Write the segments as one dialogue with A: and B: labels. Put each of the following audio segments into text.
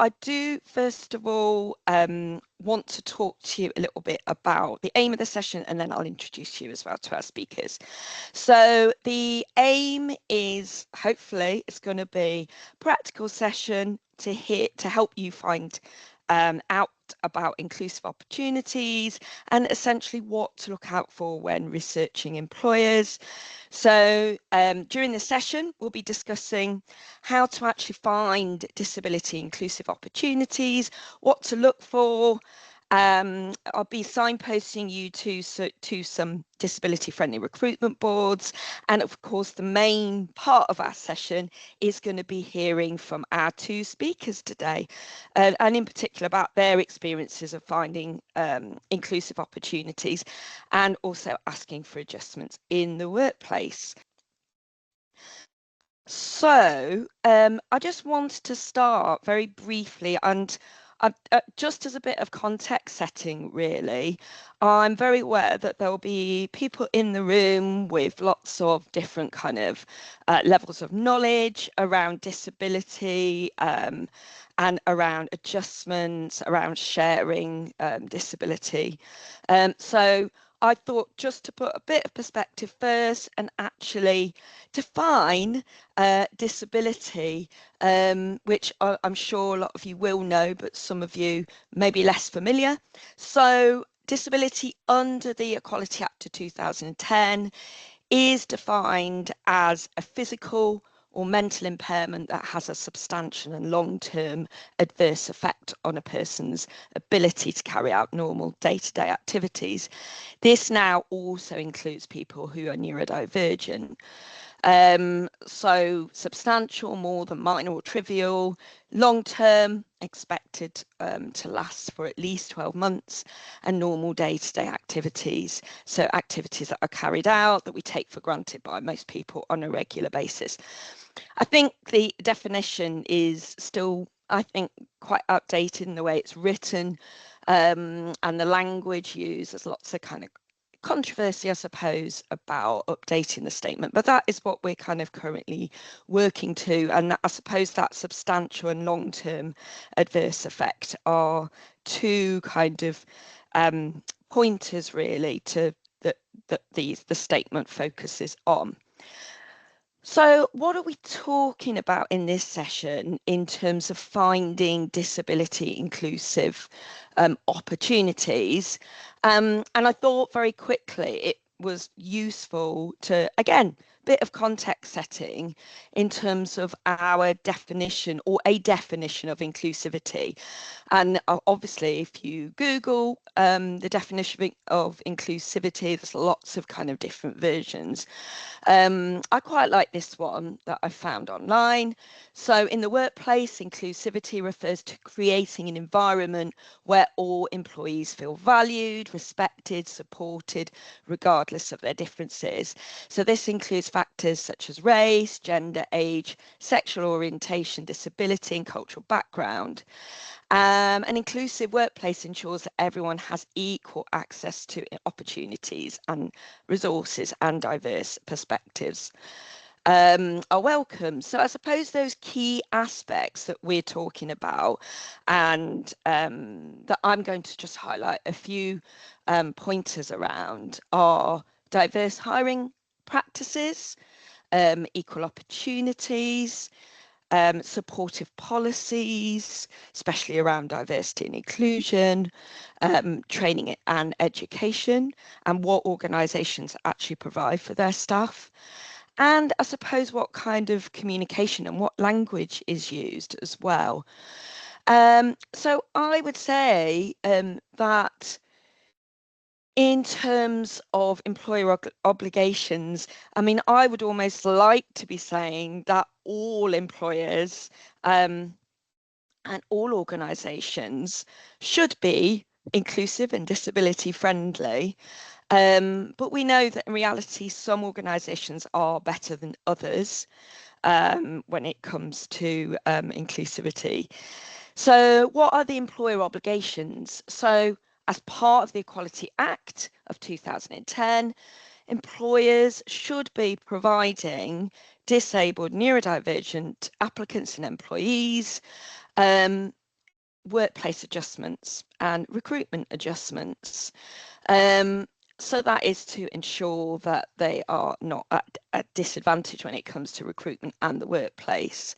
A: I do, first of all, want to talk to you a little bit about the aim of the session, and then I'll introduce you as well to our speakers. So the aim is, hopefully, it's going to be a practical session to help you find out about inclusive opportunities and essentially what to look out for when researching employers. So during the session, we'll be discussing how to actually find disability inclusive opportunities, what to look for. I'll be signposting you to some disability friendly recruitment boards. And of course, the main part of our session is going to be hearing from our two speakers today, and in particular about their experiences of finding inclusive opportunities and also asking for adjustments in the workplace. So I just wanted to start very briefly, and just as a bit of context setting, really, I'm very aware that there will be people in the room with lots of different kind of levels of knowledge around disability and around adjustments, around sharing disability. So I thought just to put a bit of perspective first and actually define disability, which I'm sure a lot of you will know, but some of you may be less familiar. So disability under the Equality Act of 2010 is defined as a physical or mental impairment that has a substantial and long-term adverse effect on a person's ability to carry out normal day-to-day activities. This now also includes people who are neurodivergent. So substantial, more than minor or trivial, long-term, expected to last for at least 12 months, and normal day-to-day activities. So activities that are carried out that we take for granted by most people on a regular basis. I think the definition is still, I think, quite outdated in the way it's written, and the language used. There's lots of kind of controversy, I suppose, about updating the statement, but that is what we're kind of currently working to. And I suppose that substantial and long-term adverse effect are two kind of pointers really to that the statement focuses on. So what are we talking about in this session in terms of finding disability inclusive opportunities? And I thought very quickly it was useful to, again, bit of context setting in terms of our definition or a definition of inclusivity. And obviously, if you Google the definition of inclusivity, there's lots of kind of different versions. I quite like this one that I found online. So in the workplace, inclusivity refers to creating an environment where all employees feel valued, respected, supported, regardless of their differences. So this includes factors such as race, gender, age, sexual orientation, disability, and cultural background. An inclusive workplace ensures that everyone has equal access to opportunities and resources and diverse perspectives are welcome. So I suppose those key aspects that we're talking about, and that I'm going to just highlight a few pointers around, are diverse hiring practices, equal opportunities, supportive policies, especially around diversity and inclusion, training and education, and what organisations actually provide for their staff. And I suppose what kind of communication and what language is used as well. So I would say that in terms of employer obligations, I mean, I would almost like to be saying that all employers and all organisations should be inclusive and disability friendly. But we know that in reality, some organisations are better than others when it comes to inclusivity. So what are the employer obligations? So as part of the Equality Act of 2010, employers should be providing disabled neurodivergent applicants and employees workplace adjustments and recruitment adjustments. So that is to ensure that they are not at a disadvantage when it comes to recruitment and the workplace.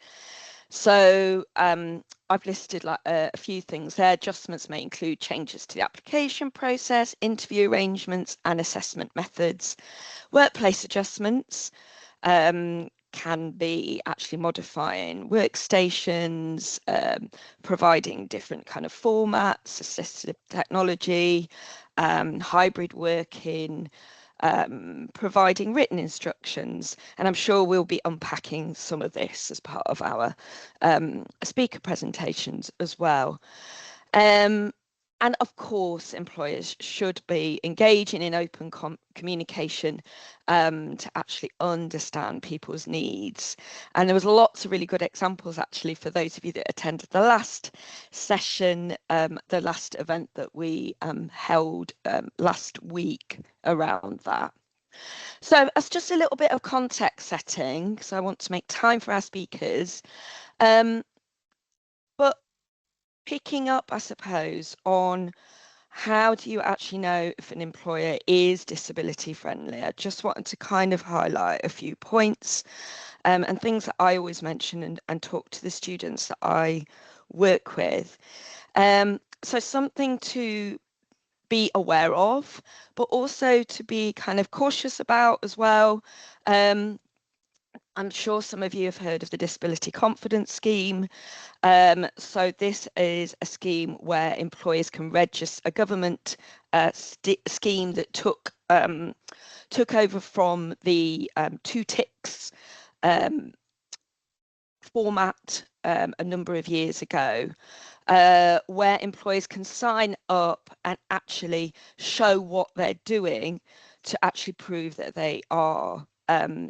A: So I've listed like a few things there. Adjustments may include changes to the application process, interview arrangements and assessment methods. Workplace adjustments can be actually modifying workstations, providing different kind of formats, assistive technology, hybrid working, providing written instructions. And I'm sure we'll be unpacking some of this as part of our speaker presentations as well. And of course, employers should be engaging in open communication to actually understand people's needs. And there was lots of really good examples, actually, for those of you that attended the last session, the last event that we held last week around that. So as just a little bit of context setting, because I want to make time for our speakers, but picking up, I suppose, on how do you actually know if an employer is disability friendly? I just wanted to kind of highlight a few points and things that I always mention and talk to the students that I work with. So something to be aware of, but also to be kind of cautious about as well. I'm sure some of you have heard of the Disability Confidence Scheme. So this is a scheme where employers can register a government scheme that took over from the two ticks format a number of years ago, where employers can sign up and actually show what they're doing to actually prove that they are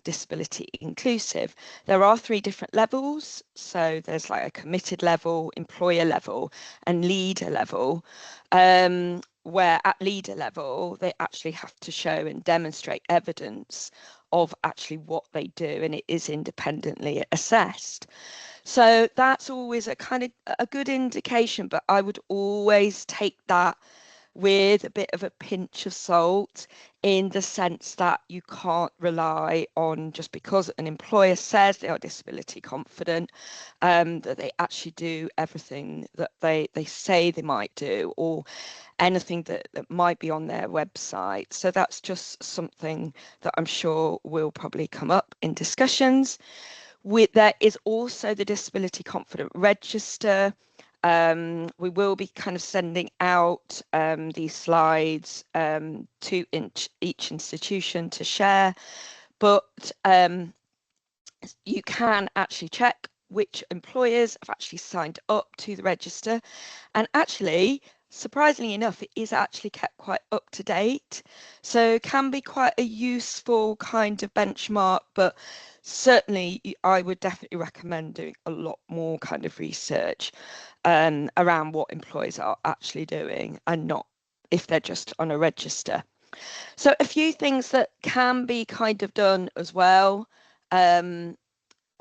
A: disability inclusive. There are 3 different levels. So there's like a committed level, employer level, and leader level. Where at leader level, they actually have to show and demonstrate evidence of actually what they do, and it is independently assessed. So that's always a kind of a good indication, but I would always take that with a bit of a pinch of salt, in the sense that you can't rely on just because an employer says they are disability confident, that they actually do everything that they say they might do, or anything that might be on their website. So that's just something that I'm sure will probably come up in discussions. There is also the Disability Confident Register. We will be kind of sending out these slides to each institution to share, but you can actually check which employers have actually signed up to the register. And actually, surprisingly enough, it is actually kept quite up to date. So it can be quite a useful kind of benchmark, but certainly I would definitely recommend doing a lot more kind of research around what employers are actually doing, and not if they're just on a register. So a few things that can be kind of done as well.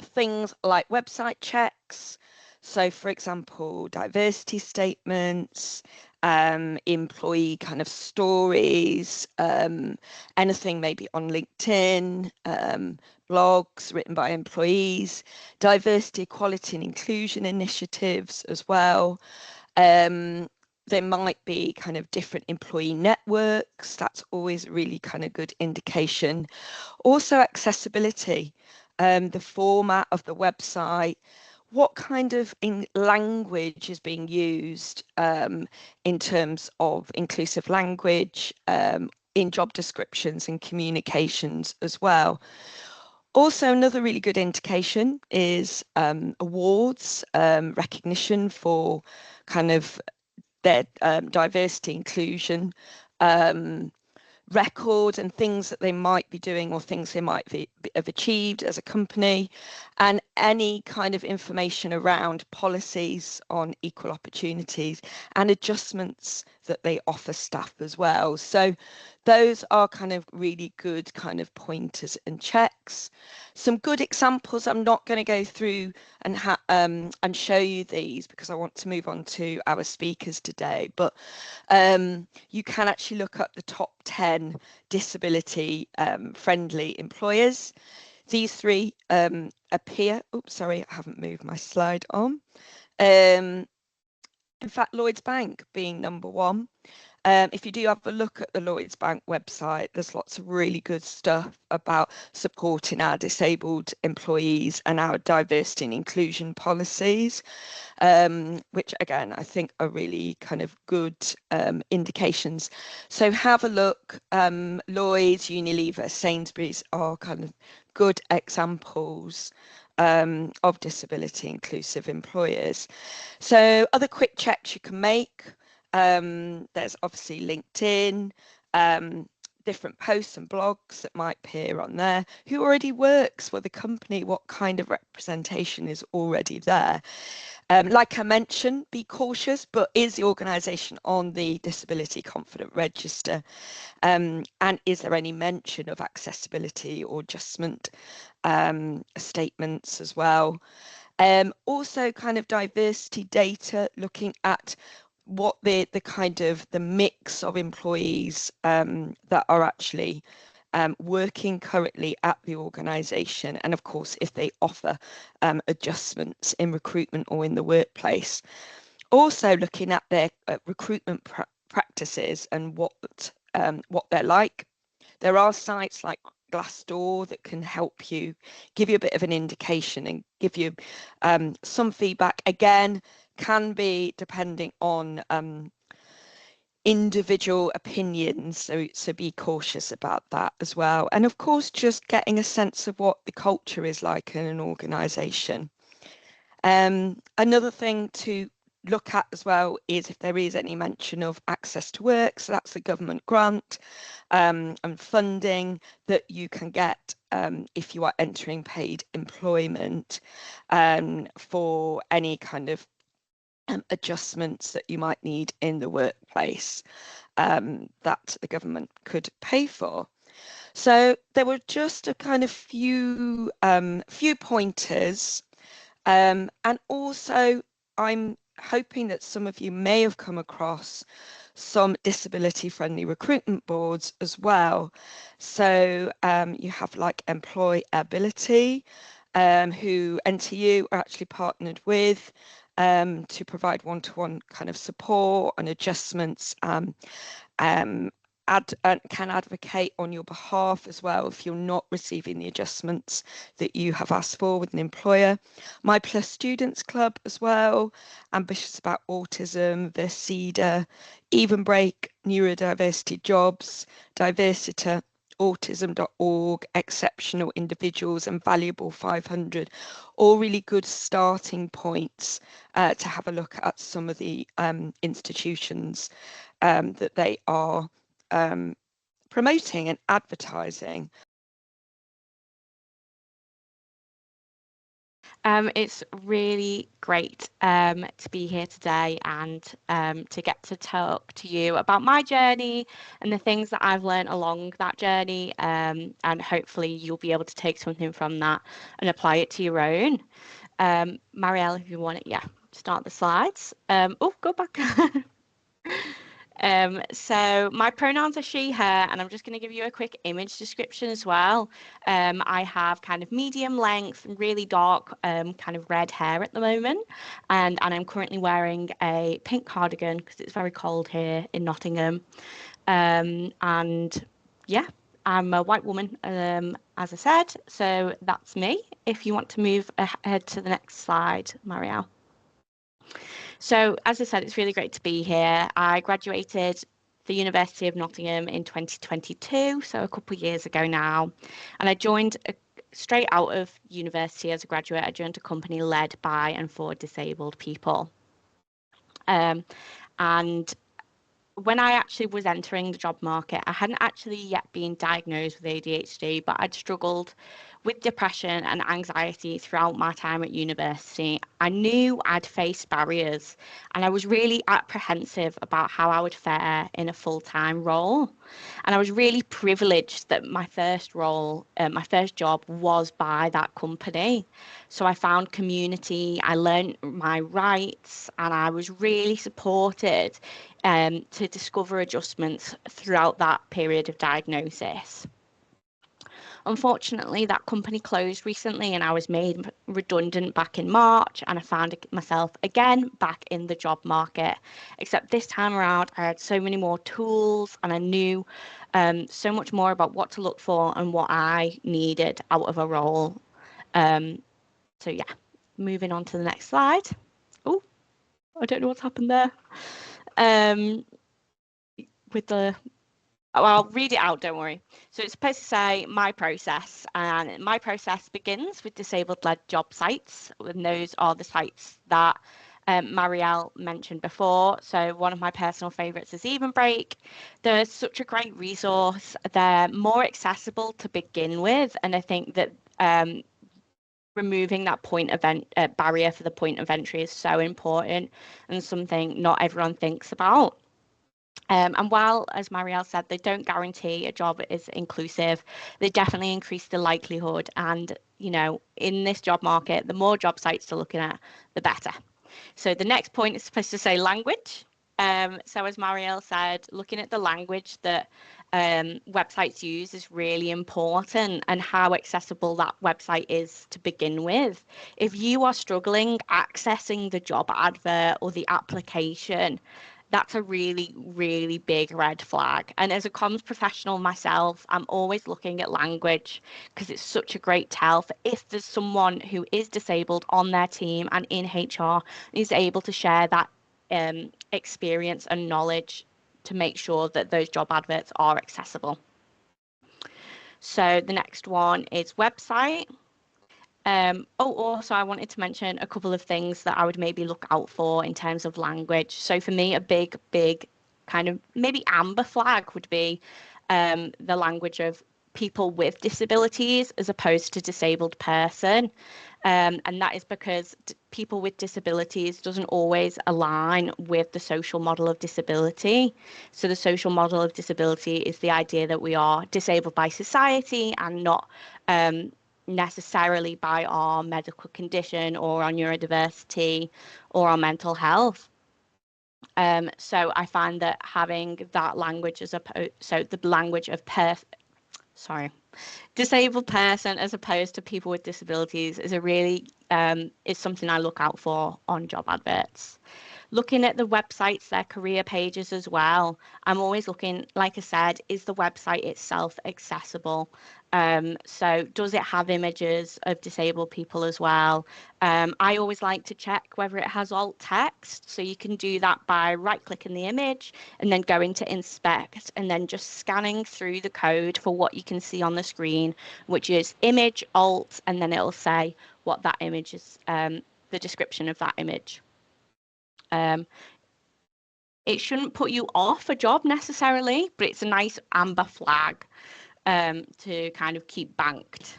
A: Things like website checks. So for example, diversity statements, employee kind of stories, anything maybe on LinkedIn, blogs written by employees, diversity, equality and inclusion initiatives as well. There might be kind of different employee networks. That's always really kind of good indication. Also accessibility, the format of the website, what kind of language is being used in terms of inclusive language in job descriptions and communications as well. Also, another really good indication is awards, recognition for kind of their diversity, inclusion, record and things that they might be doing or things they might have achieved as a company, and any kind of information around policies on equal opportunities and adjustments that they offer staff as well. So those are kind of really good kind of pointers and checks. Some good examples. I'm not going to go through and show you these because I want to move on to our speakers today, but you can actually look up the top 10 disability friendly employers. These three appear. Oops, sorry, I haven't moved my slide on. In fact, Lloyds Bank being number one. If you do have a look at the Lloyds Bank website, there's lots of really good stuff about supporting our disabled employees and our diversity and inclusion policies, which again, I think are really kind of good indications. So have a look. Lloyds, Unilever, Sainsbury's are kind of good examples of disability inclusive employers. So other quick checks you can make. There's obviously LinkedIn, different posts and blogs that might appear on there. Who already works for the company? What kind of representation is already there? Like I mentioned, be cautious, but is the organisation on the Disability Confident Register? And is there any mention of accessibility or adjustment statements as well? Also kind of diversity data, looking at what the kind of the mix of employees that are actually working currently at the organisation, and of course if they offer adjustments in recruitment or in the workplace. Also looking at their recruitment practices and what they're like. There are sites like Glassdoor that can help you, give you a bit of an indication and give you some feedback. Again, can be depending on individual opinions, so be cautious about that as well. And of course, just getting a sense of what the culture is like in an organisation. Another thing to look at as well is if there is any mention of access to work. So that's the government grant and funding that you can get if you are entering paid employment for any kind of adjustments that you might need in the workplace that the government could pay for. So there were just a kind of few pointers, and also I'm hoping that some of you may have come across some disability friendly recruitment boards as well. So you have like Employability, who NTU are actually partnered with to provide one-to-one kind of support and adjustments, can advocate on your behalf as well if you're not receiving the adjustments that you have asked for with an employer. My Plus Students Club as well, Ambitious About Autism, Versida, Even Break, Neurodiversity Jobs, Diversita, autism.org, Exceptional Individuals and Valuable 500, all really good starting points to have a look at some of the institutions that they are promoting and advertising.
B: It's really great to be here today and to get to talk to you about my journey and the things that I've learned along that journey, and hopefully you'll be able to take something from that and apply it to your own. Marielle, if you want it, start the slides. Oh, go back. So my pronouns are she, her, and I'm just going to give you a quick image description as well. I have kind of medium length, really dark, kind of red hair at the moment, and I'm currently wearing a pink cardigan because it's very cold here in Nottingham. And yeah, I'm a white woman, as I said, so that's me. If you want to move ahead to the next slide, Marielle. So, as I said, it's really great to be here. I graduated the University of Nottingham in 2022, so a couple of years ago now. And I joined straight out of university as a graduate. I joined a company led by and for disabled people. And when I actually was entering the job market, I hadn't actually yet been diagnosed with ADHD, but I'd struggled with depression and anxiety throughout my time at university. I knew I'd face barriers, and I was really apprehensive about how I would fare in a full-time role. And I was really privileged that my first role, my first job was by that company. So I found community, I learned my rights, and I was really supported to discover adjustments throughout that period of diagnosis. Unfortunately, that company closed recently and I was made redundant back in March, and I found myself again back in the job market. Except this time around, I had so many more tools and I knew so much more about what to look for and what I needed out of a role. So yeah, moving on to the next slide. Oh, I don't know what's happened there. With the Oh, I'll read it out, don't worry. So it's supposed to say my process, and my process begins with disabled-led job sites, and those are the sites that Marielle mentioned before. So one of my personal favourites is Even Break. They're such a great resource. They're more accessible to begin with, and I think that removing that barrier for the point of entry is so important and something not everyone thinks about. And while, as Marielle said, they don't guarantee a job is inclusive, they definitely increase the likelihood. And, you know, in this job market, the more job sites they're looking at, the better. So the next point is supposed to say language. So as Marielle said, looking at the language that websites use is really important, and how accessible that website is to begin with. If you are struggling accessing the job advert or the application, that's a really, really big red flag. And as a comms professional myself, I'm always looking at language because it's such a great tell for if there's someone who is disabled on their team and in HR is able to share that experience and knowledge to make sure that those job adverts are accessible. So the next one is website. Also, I wanted to mention a couple of things that I would maybe look out for in terms of language. So for me, a big kind of maybe amber flag would be the language of people with disabilities as opposed to disabled person. And that is because people with disabilities doesn't always align with the social model of disability. So the social model of disability is the idea that we are disabled by society and not necessarily by our medical condition or our neurodiversity or our mental health. So I find that having that language as the language of disabled person as opposed to people with disabilities is is something I look out for on job adverts. Looking at the websites, their career pages as well. I'm always looking, like I said, is the website itself accessible? So does it have images of disabled people as well? I always like to check whether it has alt text. So you can do that by right-clicking the image and then going to inspect and then just scanning through the code for what you can see on the screen, which is image, alt, and then it'll say what that image is, the description of that image. It shouldn't put you off a job necessarily, but it's a nice amber flag to kind of keep banked.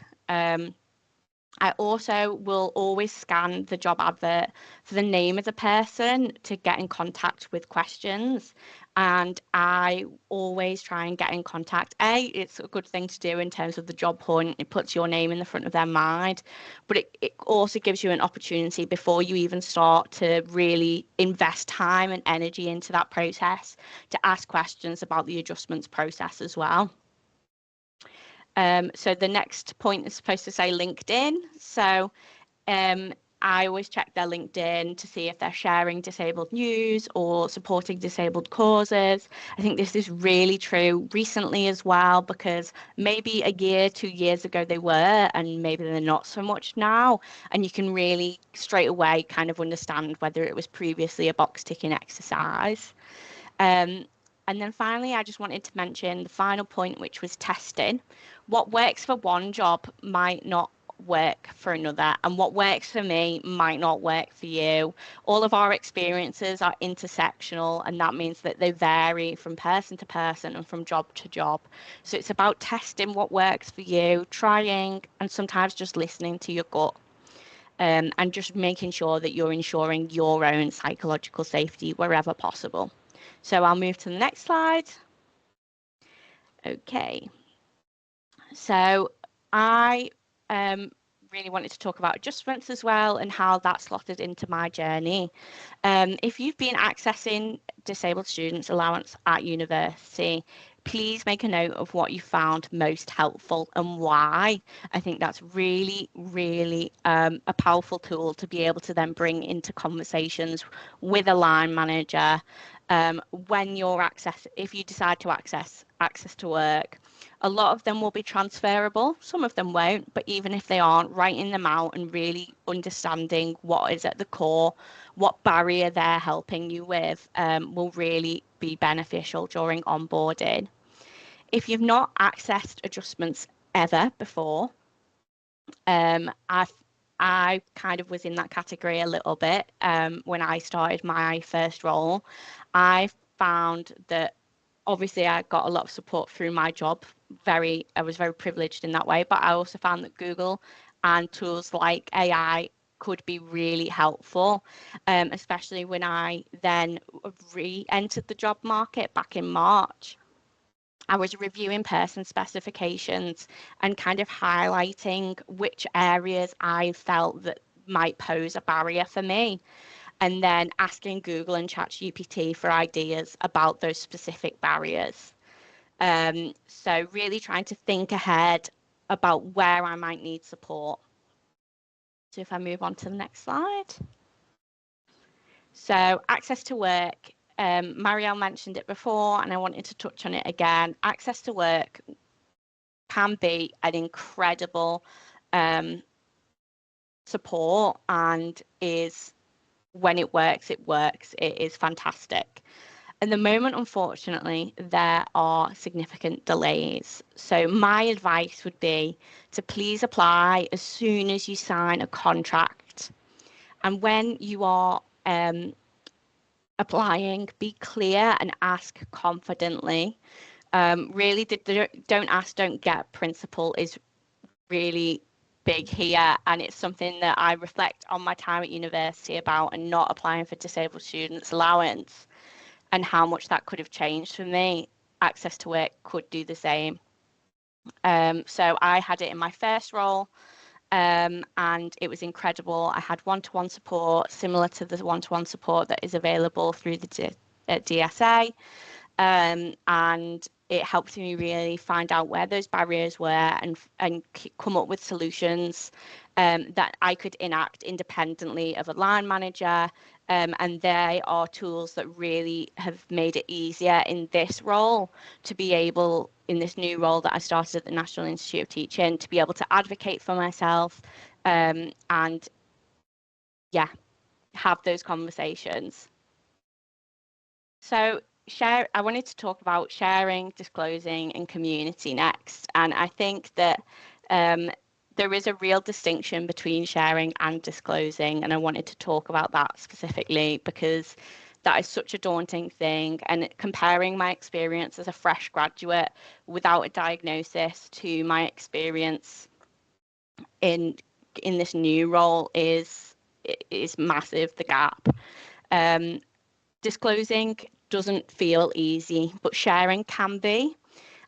B: I also will always scan the job advert for the name of the person to get in contact with questions. And I always try and get in contact. It's a good thing to do in terms of the job hunt. It puts your name in the front of their mind, but it also gives you an opportunity before you even start to really invest time and energy into that process to ask questions about the adjustments process as well. So the next point is supposed to say LinkedIn. So I always check their LinkedIn to see if they're sharing disabled news or supporting disabled causes. I think this is really true recently as well, because maybe a year, 2 years ago they were, and maybe they're not so much now. And you can really straight away kind of understand whether it was previously a box ticking exercise. And then finally, I just wanted to mention the final point, which was testing. What works for one job might not work for another, and what works for me might not work for you. All of our experiences are intersectional, and that means that they vary from person to person and from job to job. So it's about testing what works for you, trying, and sometimes just listening to your gut. And just making sure that you're ensuring your own psychological safety wherever possible. So I'll move to the next slide. Okay. So I really wanted to talk about adjustments as well and how that slotted into my journey. If you've been accessing disabled students allowance at university, please make a note of what you found most helpful and why. I think that's really, really a powerful tool to be able to then bring into conversations with a line manager when you're if you decide to access to work. A lot of them will be transferable, some of them won't, but even if they aren't, writing them out and really understanding what is at the core, what barrier they're helping you with, will really be beneficial during onboarding. If you've not accessed adjustments ever before, I kind of was in that category a little bit when I started my first role. I found that obviously I got a lot of support through my job. I was very privileged in that way, but I also found that Google and tools like AI could be really helpful, especially when I then re-entered the job market back in March. I was reviewing person specifications and kind of highlighting which areas I felt that might pose a barrier for me, and then asking Google and ChatGPT for ideas about those specific barriers. So really trying to think ahead about where I might need support. So if I move on to the next slide. So access to work. Marielle mentioned it before, and I wanted to touch on it again. Access to work can be an incredible support, and is, when it works, it works. It is fantastic. At the moment, unfortunately, there are significant delays. So my advice would be to please apply as soon as you sign a contract. And when you are applying, be clear and ask confidently. Really, don't ask, don't get principle is really big here, and it's something that I reflect on my time at university about, and not applying for disabled students allowance, and how much that could have changed for me. Access to work could do the same. So I had it in my first role, and it was incredible. I had one-to-one support similar to the one-to-one support that is available through the DSA, and it helped me really find out where those barriers were, and come up with solutions that I could enact independently of a line manager. And they are tools that really have made it easier in this role to be able, in this new role that I started at the National Institute of Teaching, to be able to advocate for myself, and yeah, have those conversations. So I wanted to talk about sharing, disclosing, and community next. And I think that there is a real distinction between sharing and disclosing. And I wanted to talk about that specifically because that is such a daunting thing. And comparing my experience as a fresh graduate without a diagnosis to my experience in this new role is massive, the gap. Disclosing doesn't feel easy, but sharing can be.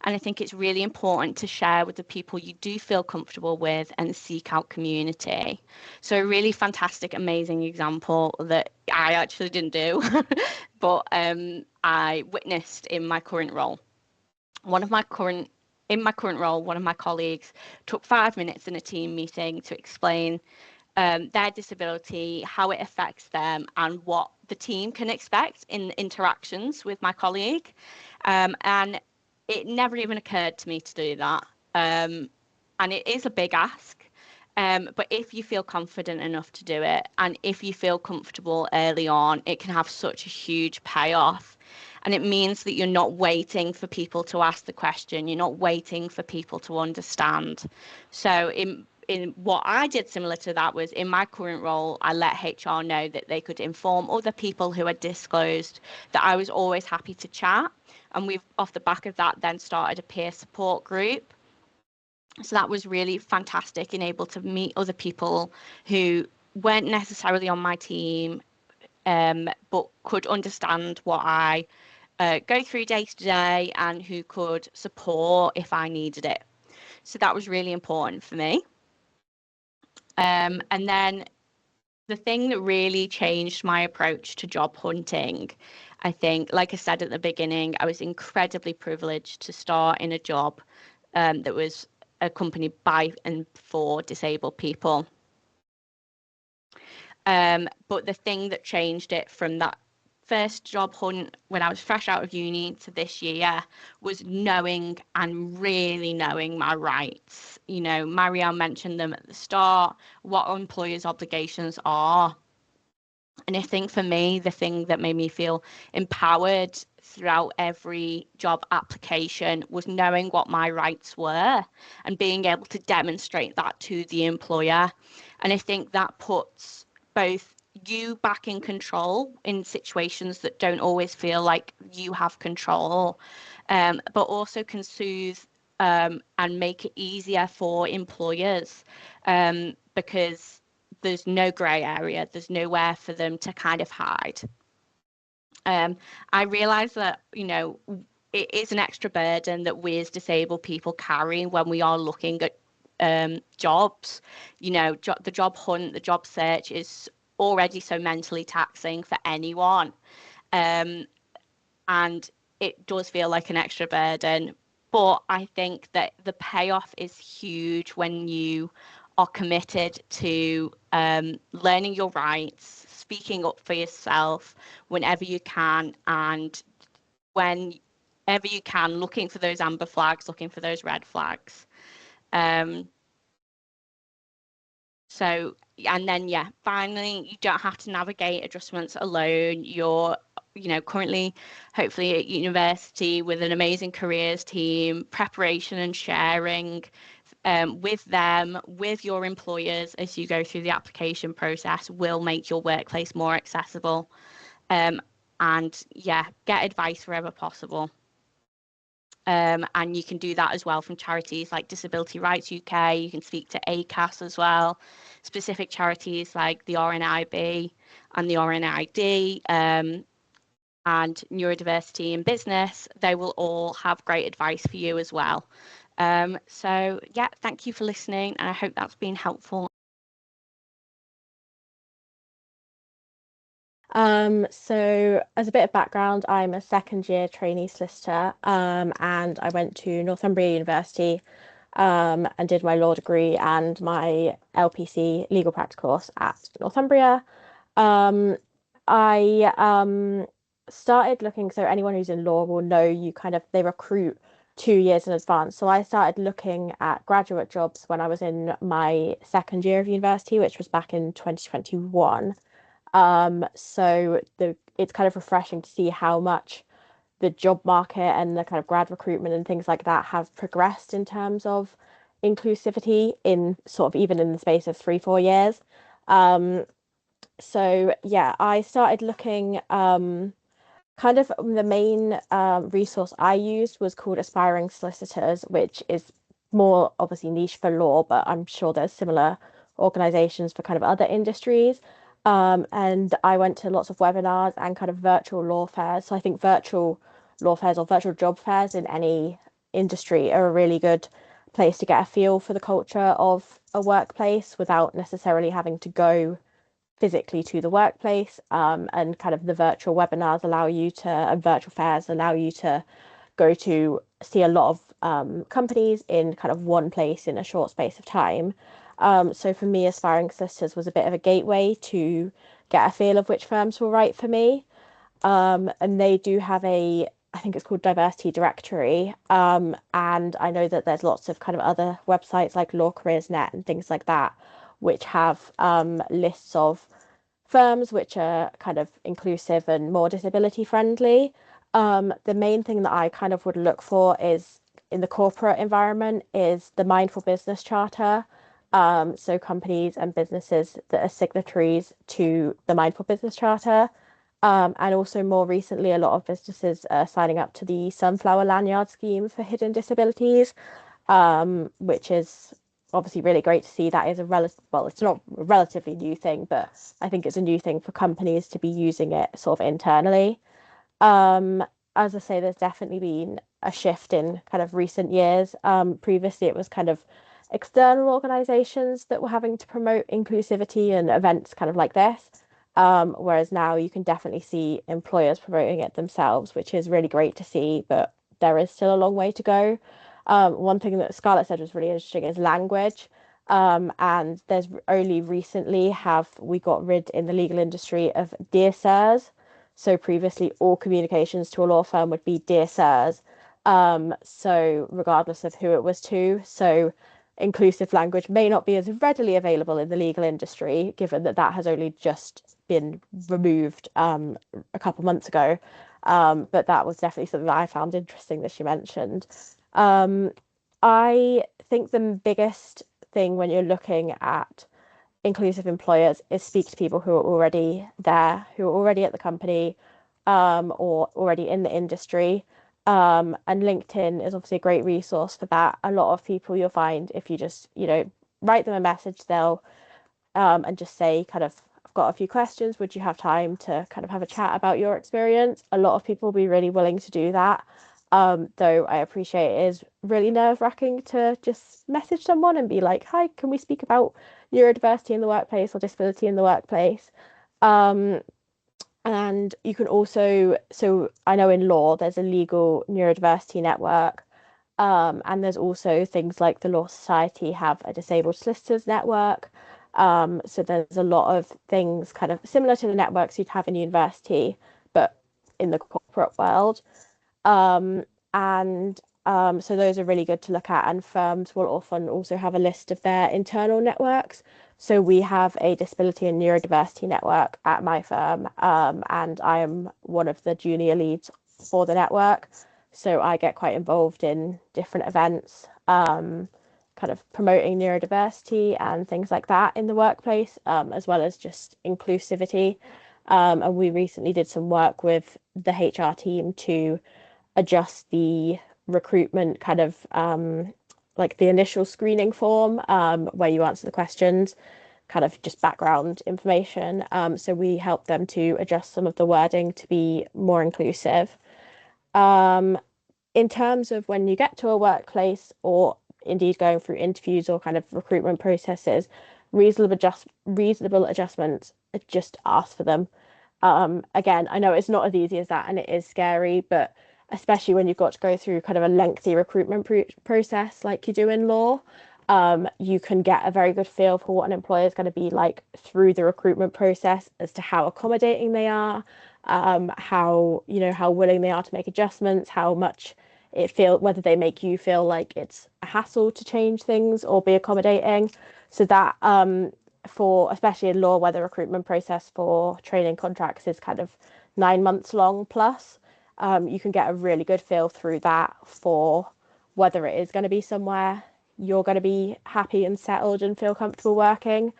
B: And I think it's really important to share with the people you do feel comfortable with and seek out community. So a really fantastic, amazing example that I actually didn't do, but I witnessed in my current role. In my current role, one of my colleagues took 5 minutes in a team meeting to explain their disability, how it affects them, and what the team can expect in interactions with my colleague. And it never even occurred to me to do that. And it is a big ask. But if you feel confident enough to do it, and if you feel comfortable early on, it can have such a huge payoff. And it means that you're not waiting for people to ask the question. You're not waiting for people to understand. So in what I did similar to that was in my current role, I let HR know that they could inform other people who had disclosed that I was always happy to chat. And we've, off the back of that, then started a peer support group. So that was really fantastic and able to meet other people who weren't necessarily on my team, but could understand what I go through day to day and who could support if I needed it. So that was really important for me. And then the thing that really changed my approach to job hunting, I think, like I said at the beginning, I was incredibly privileged to start in a job that was accompanied by and for disabled people. But the thing that changed it from that first job hunt when I was fresh out of uni to this year was knowing and really knowing my rights. You know, Marianne mentioned them at the start, what employers' obligations are. And I think for me, the thing that made me feel empowered throughout every job application was knowing what my rights were and being able to demonstrate that to the employer. And I think that puts both you back in control in situations that don't always feel like you have control, but also can soothe and make it easier for employers, because there's no grey area, there's nowhere for them to kind of hide. I realise that, you know, it is an extra burden that we as disabled people carry when we are looking at jobs. You know, the job hunt, the job search is already so mentally taxing for anyone. And it does feel like an extra burden. But I think that the payoff is huge when you are committed to learning your rights, speaking up for yourself whenever you can, and whenever you can, looking for those amber flags, looking for those red flags. So, and then, yeah, finally, you don't have to navigate adjustments alone. You're, you know, currently, hopefully at university with an amazing careers team, preparation and sharing with them, with your employers as you go through the application process will make your workplace more accessible. And yeah, get advice wherever possible. And you can do that as well from charities like Disability Rights UK. You can speak to ACAS as well, specific charities like the RNIB and the RNID, and Neurodiversity in Business. They will all have great advice for you as well. So yeah, thank you for listening, and I hope that's been helpful.
C: So as a bit of background, I'm a second year trainee solicitor, and I went to Northumbria University, and did my law degree and my LPC legal practice course at Northumbria. I started looking, so anyone who's in law will know they recruit 2 years in advance. So I started looking at graduate jobs when I was in my second year of university, which was back in 2021. So it's kind of refreshing to see how much the job market and the kind of grad recruitment and things like that have progressed in terms of inclusivity in sort of even in the space of 3-4 years. So yeah, I started looking, kind of the main resource I used was called Aspiring Solicitors, which is more obviously niche for law, but I'm sure there's similar organizations for kind of other industries. And I went to lots of webinars and kind of virtual law fairs. So I think virtual law fairs or virtual job fairs in any industry are a really good place to get a feel for the culture of a workplace without necessarily having to go physically to the workplace. And kind of the virtual webinars and virtual fairs allow you to go to see a lot of companies in kind of one place in a short space of time. So for me, Aspiring Sisters was a bit of a gateway to get a feel of which firms were right for me. And they do have I think it's called Diversity Directory. And I know that there's lots of kind of other websites like Law Careers Net and things like that, which have lists of firms which are kind of inclusive and more disability friendly. The main thing that I kind of would look for is in the corporate environment is the Mindful Business Charter. So companies and businesses that are signatories to the Mindful Business Charter. And also more recently, a lot of businesses are signing up to the Sunflower Lanyard Scheme for hidden disabilities, which is obviously really great to see. That is it's not a relatively new thing, but I think it's a new thing for companies to be using it sort of internally. As I say, there's definitely been a shift in kind of recent years. Previously, it was kind of external organizations that were having to promote inclusivity and events kind of like this. Whereas now you can definitely see employers promoting it themselves, which is really great to see, but there is still a long way to go. One thing that Scarlett said was really interesting is language. And there's only recently have we got rid in the legal industry of dear sirs. So previously, all communications to a law firm would be dear sirs. So regardless of who it was to, so inclusive language may not be as readily available in the legal industry, given that that has only just been removed a couple months ago. But that was definitely something that I found interesting that she mentioned. I think the biggest thing when you're looking at inclusive employers is speak to people who are already there, who are already at the company, or already in the industry. And LinkedIn is obviously a great resource for that. A lot of people you'll find if you just, write them a message, they'll and just say kind of, I've got a few questions. Would you have time to kind of have a chat about your experience? A lot of people will be really willing to do that. Though I appreciate it is really nerve-wracking to just message someone and be like, hi, can we speak about neurodiversity in the workplace or disability in the workplace? And you can also, so I know in law there's a legal neurodiversity network, and there's also things like the Law Society have a disabled solicitors network. So there's a lot of things kind of similar to the networks you'd have in university, but in the corporate world. And so those are really good to look at, and firms will often also have a list of their internal networks. So we have a disability and neurodiversity network at my firm, and I am one of the junior leads for the network. So I get quite involved in different events, kind of promoting neurodiversity and things like that in the workplace, as well as just inclusivity. And we recently did some work with the HR team to adjust the recruitment kind of like the initial screening form, where you answer the questions, kind of just background information. So we helped them to adjust some of the wording to be more inclusive. In terms of when you get to a workplace or indeed going through interviews or kind of recruitment processes, reasonable adjustments, just ask for them. Again, I know it's not as easy as that and it is scary, but especially when you've got to go through kind of a lengthy recruitment process like you do in law, you can get a very good feel for what an employer is going to be like through the recruitment process as to how accommodating they are, how willing they are to make adjustments, how much whether they make you feel like it's a hassle to change things or be accommodating. So that for especially in law where the recruitment process for training contracts is kind of 9 months long plus, you can get a really good feel through that for whether it is going to be somewhere you're going to be happy and settled and feel comfortable working.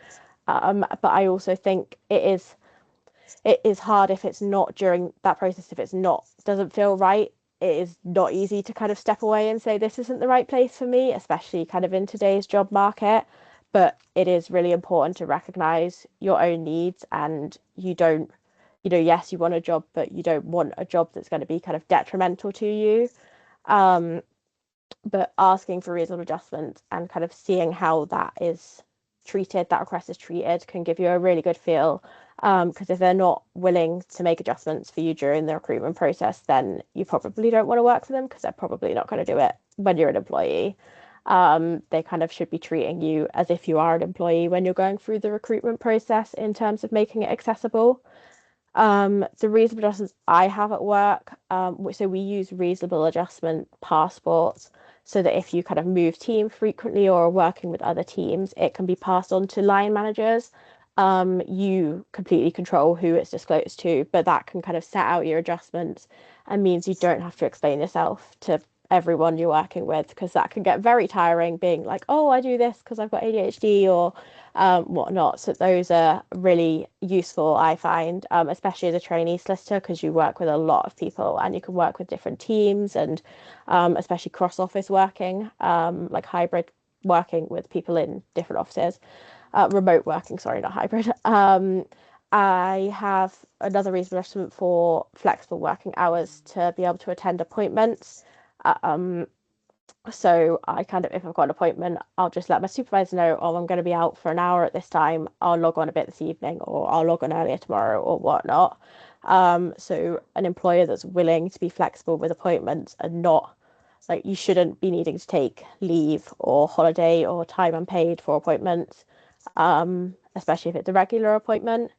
C: But I also think it is hard if it's not during that process, if it's not doesn't feel right. It is not easy to kind of step away and say this isn't the right place for me, especially kind of in today's job market. But it is really important to recognize your own needs, and you don't, yes, you want a job, but you don't want a job that's going to be kind of detrimental to you. But asking for reasonable adjustments and kind of seeing how that request is treated, can give you a really good feel. Because if they're not willing to make adjustments for you during the recruitment process, then you probably don't want to work for them, because they're probably not going to do it when you're an employee. They kind of should be treating you as if you are an employee when you're going through the recruitment process in terms of making it accessible. The reasonable adjustments I have at work, so we use reasonable adjustment passports, so that if you kind of move team frequently or are working with other teams, it can be passed on to line managers. You completely control who it's disclosed to, but that can kind of set out your adjustments and means you don't have to explain yourself to everyone you're working with, because that can get very tiring being like, oh, I do this because I've got ADHD or whatnot. So those are really useful, I find, especially as a trainee solicitor, because you work with a lot of people and you can work with different teams, and especially cross office working, like hybrid working with people in different offices, remote working, sorry, not hybrid. I have another reason for flexible working hours to be able to attend appointments. So I kind of, if I've got an appointment, I'll just let my supervisor know, oh, I'm going to be out for an hour at this time. I'll log on a bit this evening, or I'll log on earlier tomorrow, or whatnot. So an employer that's willing to be flexible with appointments and not like, you shouldn't be needing to take leave or holiday or time unpaid for appointments, especially if it's a regular appointment.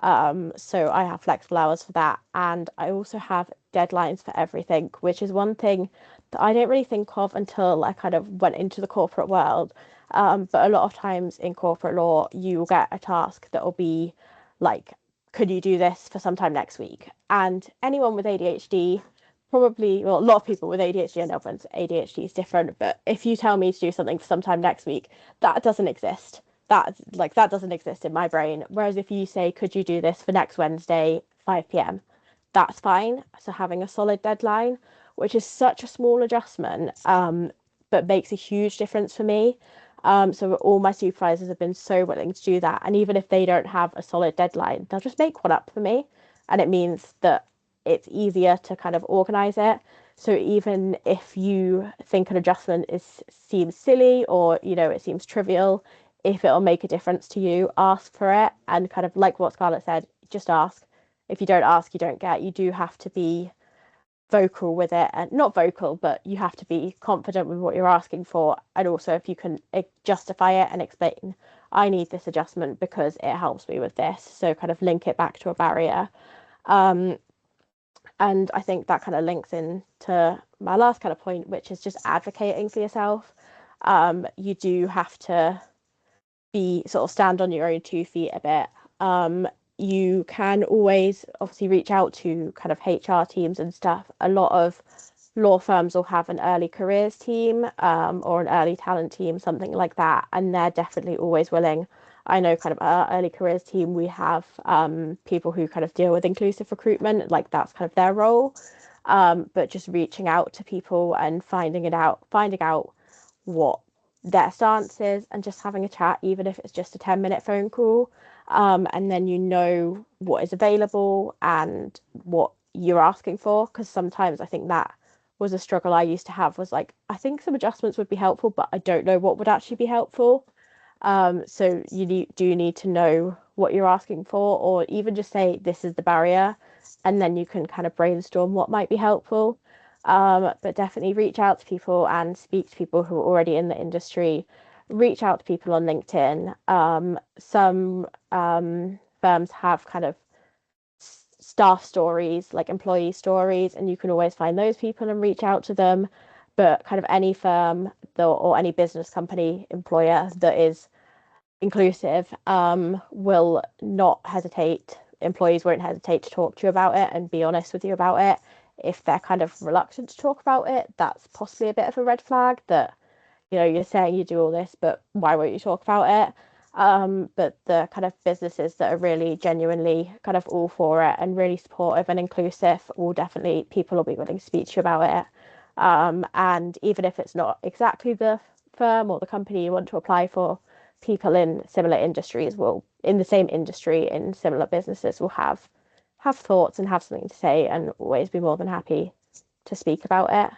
C: So I have flexible hours for that. And I also have deadlines for everything, which is one thing that I didn't really think of until I kind of went into the corporate world. But a lot of times in corporate law, you will get a task that will be like, could you do this for sometime next week? And anyone with ADHD, probably, well, a lot of people with ADHD, and everyone's ADHD is different, but if you tell me to do something for sometime next week, that doesn't exist. That doesn't exist in my brain. Whereas if you say, could you do this for next Wednesday, 5 p.m., that's fine. So having a solid deadline, which is such a small adjustment, but makes a huge difference for me. So all my supervisors have been so willing to do that. And even if they don't have a solid deadline, they'll just make one up for me. And it means that it's easier to kind of organize it. So even if you think an adjustment seems silly, or, you know, it seems trivial, if it'll make a difference to you, ask for it. And kind of like what Scarlett said, just ask. If you don't ask, you don't get. You do have to be vocal with it, and not vocal, but you have to be confident with what you're asking for. And also, if you can justify it and explain, I need this adjustment because it helps me with this. So kind of link it back to a barrier. And I think that kind of links into my last kind of point, which is just advocating for yourself. You do have to be sort of stand on your own 2 feet a bit. You can always obviously reach out to kind of HR teams and stuff. A lot of law firms will have an early careers team, or an early talent team, something like that, and they're definitely always willing. I know kind of our early careers team, we have people who kind of deal with inclusive recruitment, like that's kind of their role. But just reaching out to people and finding out what their stance is, and just having a chat, even if it's just a 10-minute phone call. And then you know what is available and what you're asking for. Because sometimes I think that was a struggle I used to have, was like, I think some adjustments would be helpful, but I don't know what would actually be helpful. So you do need to know what you're asking for, or even just say, this is the barrier, and then you can kind of brainstorm what might be helpful. But definitely reach out to people and speak to people who are already in the industry. Reach out to people on LinkedIn. Some firms have kind of staff stories, like employee stories, and you can always find those people and reach out to them. But kind of any firm or any business company employer that is inclusive will not hesitate. Employees won't hesitate to talk to you about it and be honest with you about it. If they're kind of reluctant to talk about it, that's possibly a bit of a red flag, that, you know, you're saying you do all this, but why won't you talk about it? But the kind of businesses that are really genuinely kind of all for it and really supportive and inclusive, people will be willing to speak to you about it. And even if it's not exactly the firm or the company you want to apply for, people in similar industries in the same industry, in similar businesses, will have thoughts and have something to say, and always be more than happy to speak about it.